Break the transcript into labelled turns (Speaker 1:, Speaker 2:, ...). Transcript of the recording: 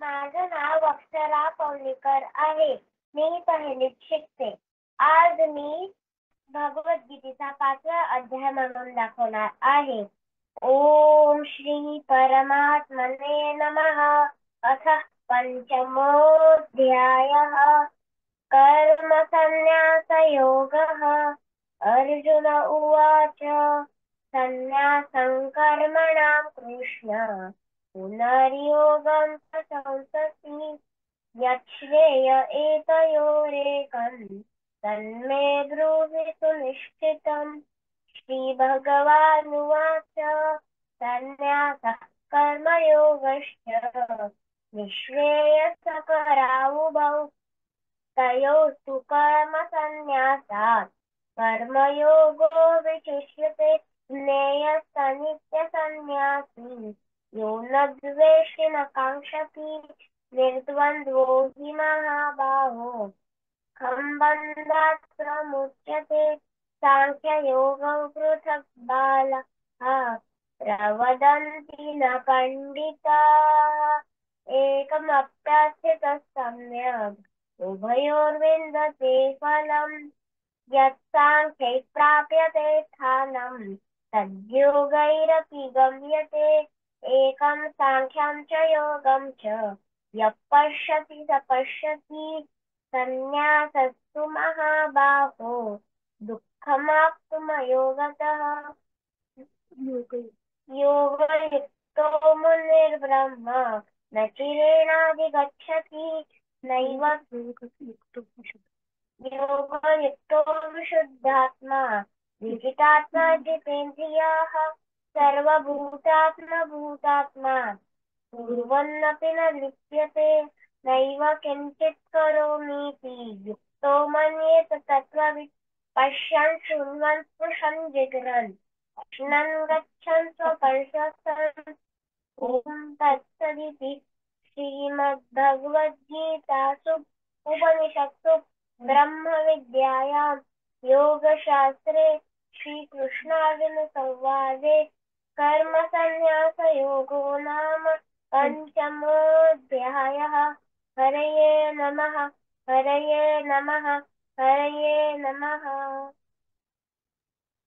Speaker 1: माझं नाव अक्षरा पौलीकर आहे. मी पहिलीत शिकते. आज मी भगवद्गीतेचा 5वा अध्याय म्हणून दाखवणार आहे. ओम श्री परमात्मने नमः. अथ पंचमोऽध्यायः. कर्मसन्न्यासयोगः. अर्जुन उवाच सन्न्यासं कर्मणां कृष्ण पुनर्योगं च संससि यच्छ्रेय एतयोरेकं तन्मे ब्रूहि सुनिश्चितम्। श्रीभगवानुवाच सन्न्यासः कर्मयोगश्च निःश्रेयसकरावुभौ तयोस्तु कर्मसन्न्यासात् कर्मयोगो विशिष्यते। ज्ञेयः यो न द्वेष्टि न काङ्क्षति निर्द्वन्द्वो हि महाबाहो बन्धात् प्रमुच्यते। साङ्ख्ययोगं पृथक् बालः प्रवदन्ति न पण्डिताः। एकमप्यास्थितः सम्यक् उभयोर्विन्दते फलम्। यत्साङ्ख्यै प्राप्यते स्थानं तद्योगैरपि गम्यते। एकं साङ्ख्यं च योगं च यः पश्यति स पश्यति। सन्न्यासस्तु महाबाहो दुःखमाप्तुमयोगतः। योगयुक्तो मुनिर्ब्रह्म न चिरेणाधिगच्छति नैव योगयुक्तो विशुद्धात्मा विजितात्मा जितेन्द्रियाः सर्वभूतात्मा कुर्वन्नपि न लिप्यते। नैव किञ्चित् करोमीति युक्तो मन्येत तत्त्ववित्। पश्यन् शृण्वन् स्पृशन् जिघ्रन् अश्नन् गच्छन् स्वपरिशसन्। ॐ तत्सदिति श्रीमद्भगवद्गीतासु उपनिषत्सु ब्रह्मविद्यायां योगशास्त्रे श्रीकृष्णार्जुनसंवादे कर्मसन्न्यासयोगो नाम पंचमोऽध्यायः। हरये नमः। हरये नमः। हरये नमः।